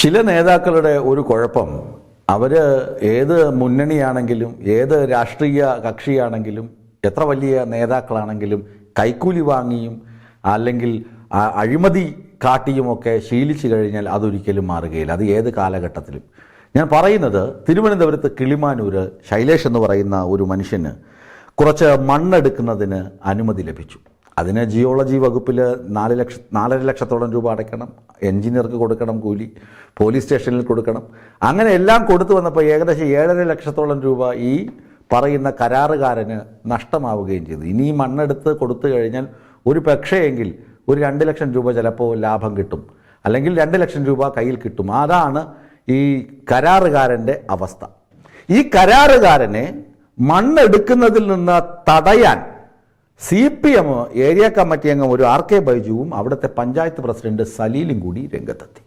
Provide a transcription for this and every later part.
ചില നേതാക്കളുടെ ഒരു കുഴപ്പം, അവർ ഏത് മുന്നണിയാണെങ്കിലും ഏത് രാഷ്ട്രീയ കക്ഷിയാണെങ്കിലും എത്ര വലിയ നേതാക്കളാണെങ്കിലും കൈക്കൂലി വാങ്ങിയും അല്ലെങ്കിൽ അഴിമതി കാട്ടിയുമൊക്കെ ശീലിച്ചു കഴിഞ്ഞാൽ അതൊരിക്കലും മാറുകയില്ല. അത് ഏത് കാലഘട്ടത്തിലും. ഞാൻ പറയുന്നത്, തിരുവനന്തപുരത്ത് കിളിമാനൂർ ശൈലേഷ് എന്ന് പറയുന്ന ഒരു മനുഷ്യന് കുറച്ച് മണ്ണെടുക്കുന്നതിന് അനുമതി ലഭിച്ചു. അതിന് ജിയോളജി വകുപ്പിൽ 4 ലക്ഷത്തോളം രൂപ അടയ്ക്കണം, എൻജിനീയർക്ക് കൊടുക്കണം കൂലി, പോലീസ് സ്റ്റേഷനിൽ കൊടുക്കണം. അങ്ങനെ എല്ലാം കൊടുത്തു വന്നപ്പോൾ ഏകദേശം 7.5 ലക്ഷത്തോളം രൂപ ഈ പറയുന്ന കരാറുകാരന് നഷ്ടമാവുകയും ചെയ്തു. ഇനി മണ്ണെടുത്ത് കൊടുത്തു കഴിഞ്ഞാൽ ഒരു പക്ഷേയെങ്കിൽ ഒരു 2 ലക്ഷം രൂപ ചിലപ്പോൾ ലാഭം കിട്ടും, അല്ലെങ്കിൽ 2 ലക്ഷം രൂപ കയ്യിൽ കിട്ടും. അതാണ് ഈ കരാറുകാരൻ്റെ അവസ്ഥ. ഈ കരാറുകാരനെ മണ്ണെടുക്കുന്നതിൽ നിന്ന് തടയാൻ CPM ഏരിയ കമ്മിറ്റി അംഗം ഒരു RK ബൈജുവും അവിടുത്തെ പഞ്ചായത്ത് പ്രസിഡന്റ് സലീലും കൂടി രംഗത്തെത്തി.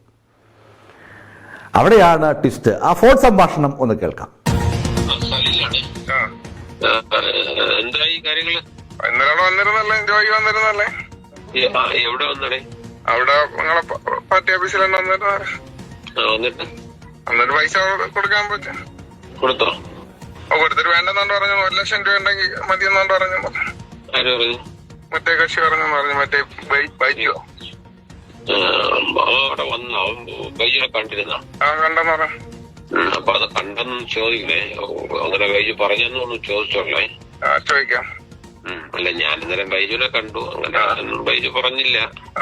അവിടെയാണ് ട്വിസ്റ്റ്. ആ ഫോൺ സംഭാഷണം ഒന്ന് കേൾക്കാം. എവിടെ വന്നേ? അവിടെ നിങ്ങളെ പാർട്ടി ഓഫീസിൽ തന്നെ വന്നിട്ട് എന്നിട്ട് പൈസ കൊടുക്കാൻ പറ്റും. കൊടുത്തോ? കൊടുത്തിട്ട് വേണ്ടെന്നു പറഞ്ഞു. 1 ലക്ഷം രൂപ ഉണ്ടെങ്കിൽ മതിയെന്നു പറഞ്ഞു. ആര് പറഞ്ഞു? മറ്റേ കക്ഷി പറഞ്ഞു. മറ്റേ ബൈജോ അവിടെ വന്നോ? ബൈജിനെ കണ്ടിരുന്ന? കണ്ടെന്ന് പറഞ്ഞു. അപ്പൊ അത് കണ്ടെന്ന് ചോദിക്കണേ. അങ്ങനെ ബൈജു പറഞ്ഞെന്നൊന്ന് ചോദിച്ചോളേ. ചോദിക്കാം. അല്ല, ഞാൻ ഇന്നലെ ബൈജുനെ കണ്ടു. അങ്ങനെ ബൈജു പറഞ്ഞില്ല.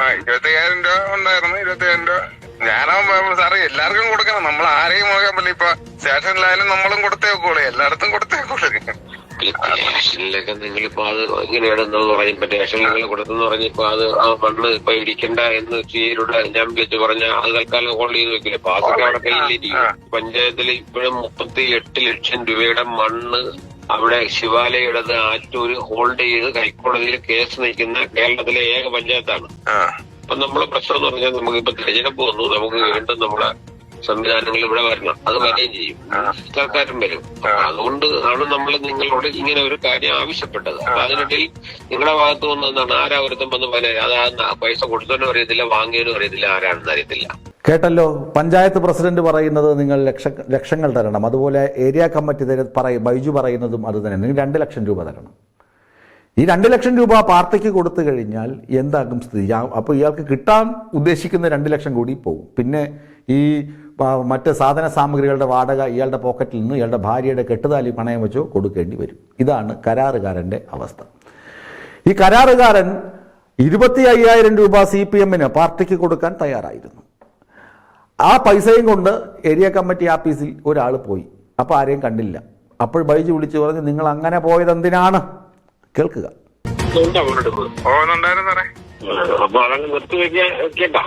25,000 രൂപ ഉണ്ടായിരുന്നു. 25,000 രൂപ ഞാനാ സാറേ എല്ലാവർക്കും കൊടുക്കണം. നമ്മൾ ആരെയും നോക്കാൻ പറ്റില്ല. ഇപ്പൊ സ്റ്റേഷനിലായാലും നമ്മളും കൊടുത്തേ വെക്കോളൂ, എല്ലായിടത്തും കൊടുത്തേ വെക്കോളൂ. സ്റ്റേഷനിലൊക്കെ നിങ്ങളിപ്പോ അത് ഇങ്ങനെയാണെന്ന് പറഞ്ഞപ്പോ സ്റ്റേഷനിൽ കൊടുത്തെന്ന് പറഞ്ഞപ്പോ അത് ആ മണ്ണ് ഇപ്പൊ ഇടിക്കണ്ട എന്ന് ചീരുടെ ഞാൻ വിളിച്ച് പറഞ്ഞ അത് തൽക്കാലം ഹോൾഡ് ചെയ്ത് വെക്കില്ല. പാസൊക്കെ അവിടെ കയ്യിലിരിക്കും. പഞ്ചായത്തിൽ ഇപ്പോഴും 38 ലക്ഷം രൂപയുടെ മണ്ണ് അവിടെ ശിവാലയുടേത് ആറ്റൂര് ഹോൾഡ് ചെയ്ത് ഹൈക്കോടതിയിൽ കേസ് നയിക്കുന്ന കേരളത്തിലെ ഏക പഞ്ചായത്താണ്. അപ്പൊ നമ്മളെ പ്രശ്നം എന്ന് പറഞ്ഞാൽ നമുക്കിപ്പോ തെരഞ്ഞെടുപ്പ് വന്നു, നമുക്ക് വീണ്ടും നമ്മളെ സംവിധാനങ്ങൾ ഇവിടെ വരണം. അത് വരികയും ചെയ്യും, സർക്കാരും വരും. അതുകൊണ്ട് ആണ് നമ്മൾ നിങ്ങളോട് ഇങ്ങനെ ഒരു കാര്യം ആവശ്യപ്പെട്ടത്. അപ്പൊ അതിനിടയിൽ നിങ്ങളുടെ ഭാഗത്ത് വന്നതാണ് ആരാ ഒരുത്തം വന്ന് പോലെ അത് പൈസ കൊടുത്തവനും അറിയത്തില്ല, വാങ്ങിയവനും അറിയത്തില്ല, ആരാണെന്ന് അറിയത്തില്ല. കേട്ടല്ലോ, പഞ്ചായത്ത് പ്രസിഡന്റ് പറയുന്നത് നിങ്ങൾ ലക്ഷങ്ങൾ തരണം. അതുപോലെ ഏരിയ കമ്മിറ്റി ബൈജു പറയുന്നതും അത് തന്നെ. നിങ്ങൾ 2 ലക്ഷം രൂപ തരണം. ഈ 2 ലക്ഷം രൂപ പാർട്ടിക്ക് കൊടുത്തു കഴിഞ്ഞാൽ എന്താകും സ്ഥിതി? അപ്പോൾ ഇയാൾക്ക് കിട്ടാൻ ഉദ്ദേശിക്കുന്ന 2 ലക്ഷം കൂടി പോകും. പിന്നെ ഈ മറ്റ് സാധന സാമഗ്രികളുടെ വാടക ഇയാളുടെ പോക്കറ്റിൽ നിന്ന് ഇയാളുടെ ഭാര്യയുടെ കെട്ടുതാലി പണയം വെച്ചോ കൊടുക്കേണ്ടി വരും. ഇതാണ് കരാറുകാരൻ്റെ അവസ്ഥ. ഈ കരാറുകാരൻ 25,000 രൂപ CPMന് പാർട്ടിക്ക് കൊടുക്കാൻ തയ്യാറായിരുന്നു. ആ പൈസയും കൊണ്ട് ഏരിയ കമ്മിറ്റി ആഫീസിൽ ഒരാൾ പോയി. അപ്പോൾ ആരെയും കണ്ടില്ല. അപ്പോൾ ബൈജു വിളിച്ചു പറഞ്ഞു, നിങ്ങൾ അങ്ങനെ പോയത് എന്തിനാണ്? കേൾക്കുക. അപ്പൊ അതങ്ങ് നിർത്തി വെക്കേണ്ട.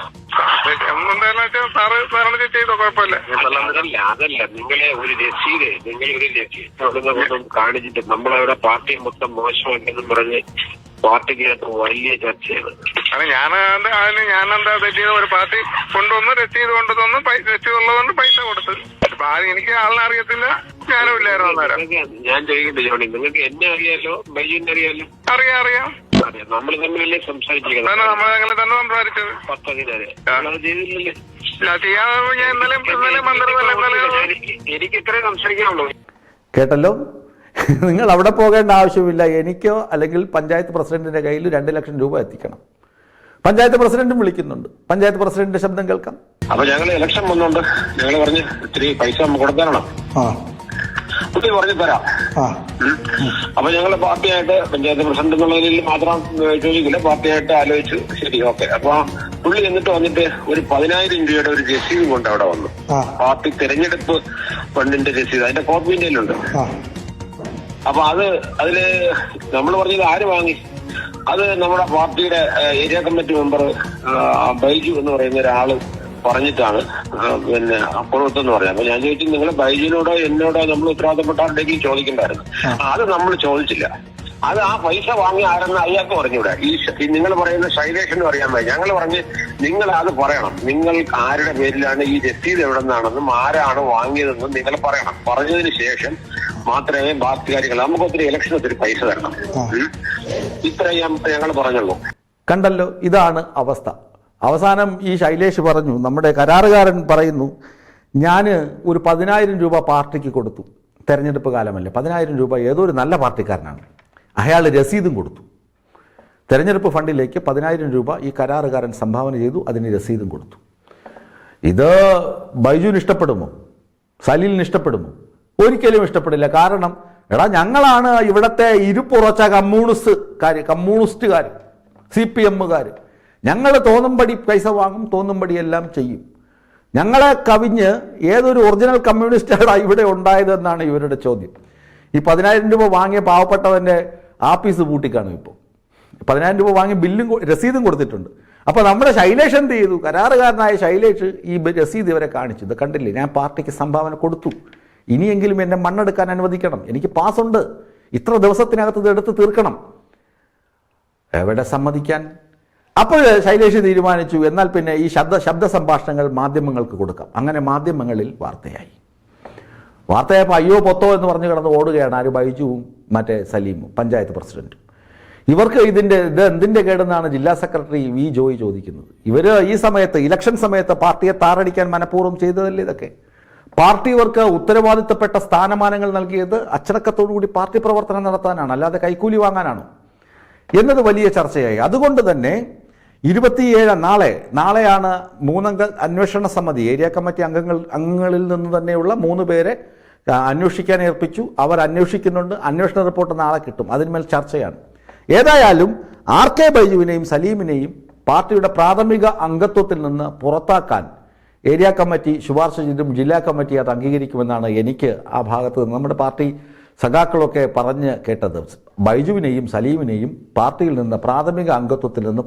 അതല്ല, നിങ്ങളെ ഒരു രസീത് കാണിച്ചിട്ട് നമ്മളവിടെ പാർട്ടി മൊത്തം മോശമാക്കിയെന്നും പറഞ്ഞ് പാർട്ടിക്കകത്ത് വലിയ ചർച്ചയാണ്. ഞാനെന്താ തെറ്റിയത്? ഒരു പാർട്ടി കൊണ്ടുവന്ന് രസീത് കൊണ്ടുവന്ന് രസീത് ഉള്ളതുകൊണ്ട് പൈസ കൊടുത്ത്. എനിക്ക് ആളിനെ അറിയത്തില്ല, ഞാനും ഇല്ലായിരുന്നു. ഞാൻ ചോദിക്കട്ടെ ജോണി, നിങ്ങൾക്ക് എന്നെ അറിയാലോ, ബൈജുവിനെ അറിയാലോ? അറിയാം. നമ്മൾ തമ്മിലല്ലേ സംസാരിച്ചത്? നമ്മളങ്ങനെ തന്നെ സംസാരിച്ചത്. 10 ചെയ്തില്ലല്ലേ? എനിക്ക് ഇത്രയും സംസാരിക്കാനുള്ളൂ. കേട്ടല്ലോ, നിങ്ങൾ അവിടെ പോകേണ്ട ആവശ്യമില്ല. എനിക്കോ അല്ലെങ്കിൽ പഞ്ചായത്ത് പ്രസിഡന്റിന്റെ കയ്യിൽ 2 ലക്ഷം രൂപ എത്തിക്കണം. പഞ്ചായത്ത് പ്രസിഡന്റും വിളിക്കുന്നുണ്ട്. പഞ്ചായത്ത് പ്രസിഡന്റിന്റെ ശബ്ദം കേൾക്കാം. അപ്പൊ ഞങ്ങൾ ഇലക്ഷൻ വന്നോണ്ട് ഞങ്ങൾ പറഞ്ഞ് ഇത്തിരി പൈസ നമുക്ക് കൊടുക്കാനാണോ? പുള്ളി പറഞ്ഞു തരാം. അപ്പൊ ഞങ്ങള് പാർട്ടിയായിട്ട് പഞ്ചായത്ത് പ്രസിഡന്റ് എന്നുള്ള നിലയിൽ മാത്രം ചോദിക്കില്ല, പാർട്ടിയായിട്ട് ആലോചിച്ചു. ശരി, ഓക്കെ. അപ്പൊ പുള്ളി എന്നിട്ട് വന്നിട്ട് ഒരു 10,000 രൂപയുടെ ഒരു രസീത് കൊണ്ട് അവിടെ വന്നു. പാർട്ടി തെരഞ്ഞെടുപ്പ് ഫണ്ടിന്റെ രസീത്, അതിന്റെ കോപ്പി ഇന്ത്യയിലുണ്ട്. അപ്പൊ അതില് നമ്മൾ പറഞ്ഞത് ആര് വാങ്ങി? അത് നമ്മുടെ പാർട്ടിയുടെ ഏരിയ കമ്മിറ്റി മെമ്പർ ബൈജു എന്ന് പറയുന്ന ഒരാള് പറഞ്ഞിട്ടാണ് പിന്നെ കൊടുത്തെന്ന് പറയാം. അപ്പൊ ഞാൻ ചോദിച്ചു, നിങ്ങൾ ബൈജുവിനോടോ എന്നോടോ നമ്മൾ ഉത്തരവാദിത്തപ്പെട്ട ആരുടെയും ചോദിക്കണ്ടായിരുന്നു. അത് നമ്മൾ ചോദിച്ചില്ല. അത് ആ പൈസ വാങ്ങി ആരെന്ന് അയാൾക്ക് പറഞ്ഞൂടെ? ഈ നിങ്ങൾ പറയുന്ന ശൈലേഷനും അറിയാൻ വയ്യ. ഞങ്ങൾ പറഞ്ഞ് നിങ്ങൾ അത് പറയണം. നിങ്ങൾ ആരുടെ പേരിലാണ് ഈ രസീത് എവിടെ നിന്നാണെന്നും ആരാണ് വാങ്ങിയതെന്നും നിങ്ങൾ പറയണം. പറഞ്ഞതിന് ശേഷം മാത്രമേ ബാക്കി കാര്യങ്ങൾ, നമുക്ക് ഒത്തിരി ഇലക്ഷൻ ഒത്തിരി പൈസ തരണം. ഇത്രയും ഞങ്ങൾ പറഞ്ഞുള്ളൂ. കണ്ടല്ലോ, ഇതാണ് അവസ്ഥ. അവസാനം ഈ ശൈലേഷ് പറഞ്ഞു, നമ്മുടെ കരാറുകാരൻ പറയുന്നു, ഞാൻ ഒരു 10,000 രൂപ പാർട്ടിക്ക് കൊടുത്തു, തെരഞ്ഞെടുപ്പ് കാലമല്ലേ, 10,000 രൂപ ഏതോ ഒരു നല്ല പാർട്ടിക്കാരനാണ്, അയാൾ രസീതും കൊടുത്തു. തെരഞ്ഞെടുപ്പ് ഫണ്ടിലേക്ക് 10,000 രൂപ ഈ കരാറുകാരൻ സംഭാവന ചെയ്തു, അതിന് രസീതും കൊടുത്തു. ഇത് ബൈജുവിന് ഇഷ്ടപ്പെടുമോ? സലീലിന് ഇഷ്ടപ്പെടുമോ? ഒരിക്കലും ഇഷ്ടപ്പെടില്ല. കാരണം എടാ, ഞങ്ങളാണ് ഇവിടുത്തെ ഇരുപ്പുറച്ച കമ്മ്യൂണിസ്റ്റുകാർ, CPMകാർ. ഞങ്ങൾ തോന്നുംപടി പൈസ വാങ്ങും, തോന്നുംപടി എല്ലാം ചെയ്യും. ഞങ്ങളെ കവിഞ്ഞ് ഏതൊരു ഒറിജിനൽ കമ്മ്യൂണിസ്റ്റാണ് ഇവിടെ ഉണ്ടായതെന്നാണ് ഇവരുടെ ചോദ്യം. ഈ 10,000 രൂപ വാങ്ങിയ പാവപ്പെട്ടവൻ്റെ ആഫീസ് പൂട്ടിക്കാണും ഇപ്പോൾ. 10,000 രൂപ വാങ്ങി ബില്ലും രസീതും കൊടുത്തിട്ടുണ്ട്. അപ്പോൾ നമ്മുടെ ശൈലേഷ് എന്ത് ചെയ്തു? കരാറുകാരനായ ശൈലേഷ് ഈ രസീത് ഇവരെ കാണിച്ചു. ഇത് കണ്ടില്ലേ, ഞാൻ പാർട്ടിക്ക് സംഭാവന കൊടുത്തു, ഇനിയെങ്കിലും എന്നെ മണ്ണെടുക്കാൻ അനുവദിക്കണം, എനിക്ക് പാസ്സുണ്ട്, ഇത്ര ദിവസത്തിനകത്ത് ഇത് എടുത്ത് തീർക്കണം. എവിടെ സമ്മതിക്കാൻ? അപ്പോൾ ശൈലേഷ് തീരുമാനിച്ചു, എന്നാൽ പിന്നെ ഈ ശബ്ദ സംഭാഷണങ്ങൾ മാധ്യമങ്ങൾക്ക് കൊടുക്കാം. അങ്ങനെ മാധ്യമങ്ങളിൽ വാർത്തയായപ്പോൾ അയ്യോ പൊത്തോ എന്ന് പറഞ്ഞ് കിടന്ന് ഓടുകയാണ് ആര്? ബൈജുവും മറ്റേ സലീമും, പഞ്ചായത്ത് പ്രസിഡന്റും. ഇവർക്ക് എന്തിൻ്റെ കേടെന്നാണ് ജില്ലാ സെക്രട്ടറി വി ജോയി ചോദിക്കുന്നത്. ഇവർ ഈ സമയത്ത്, ഇലക്ഷൻ സമയത്ത് പാർട്ടിയെ താറടിക്കാൻ മനഃപൂർവ്വം ചെയ്തതല്ലേ ഇതൊക്കെ? പാർട്ടി ഇവർക്ക് ഉത്തരവാദിത്തപ്പെട്ട സ്ഥാനമാനങ്ങൾ നൽകിയത് അച്ചടക്കത്തോടുകൂടി പാർട്ടി പ്രവർത്തനം നടത്താനാണ്, അല്ലാതെ കൈക്കൂലി വാങ്ങാനാണോ എന്നത് വലിയ ചർച്ചയായി. അതുകൊണ്ട് തന്നെ 27 നാളെയാണ് 3 അംഗ അന്വേഷണ സമിതി, ഏരിയ കമ്മിറ്റി അംഗങ്ങളിൽ നിന്ന് തന്നെയുള്ള 3 പേരെ അന്വേഷിക്കാൻ ഏൽപ്പിച്ചു. അവർ അന്വേഷിക്കുന്നുണ്ട്. അന്വേഷണ റിപ്പോർട്ട് നാളെ കിട്ടും. അതിന്മേൽ ചർച്ചയാണ്. ഏതായാലും RK ബൈജുവിനെയും സലീമിനെയും പാർട്ടിയുടെ പ്രാഥമിക അംഗത്വത്തിൽ നിന്ന് പുറത്താക്കാൻ ഏരിയ കമ്മിറ്റി ശുപാർശ ചെയ്തും ജില്ലാ കമ്മിറ്റി അത് അംഗീകരിക്കുമെന്നാണ് എനിക്ക് ആ ഭാഗത്ത് നിന്ന് നമ്മുടെ പാർട്ടി സഖാക്കളൊക്കെ പറഞ്ഞ് കേട്ടത്. ബൈജുവിനെയും സലീമിനെയും പാർട്ടിയിൽ നിന്ന് പ്രാഥമിക അംഗത്വത്തിൽ നിന്ന്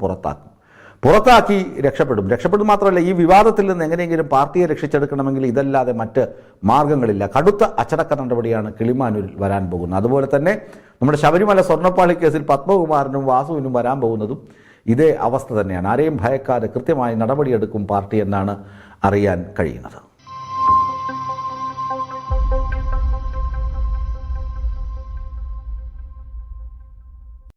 പുറത്താക്കി രക്ഷപ്പെടും മാത്രമല്ല, ഈ വിവാദത്തിൽ നിന്ന് എങ്ങനെയെങ്കിലും പാർട്ടിയെ രക്ഷിച്ചെടുക്കണമെങ്കിൽ ഇതല്ലാതെ മറ്റ് മാർഗങ്ങളില്ല. കടുത്ത അച്ചടക്ക നടപടിയാണ് കിളിമാനൂരിൽ വരാൻ പോകുന്നത്. അതുപോലെ തന്നെ നമ്മുടെ ശബരിമല സ്വർണ്ണപ്പാളി കേസിൽ പത്മകുമാറിനും വാസുവിനും വരാൻ പോകുന്നതും ഇതേ അവസ്ഥ തന്നെയാണ്. ആരെയും ഭയക്കാതെ കൃത്യമായി നടപടിയെടുക്കും പാർട്ടി എന്നാണ് അറിയാൻ കഴിയുന്നത്.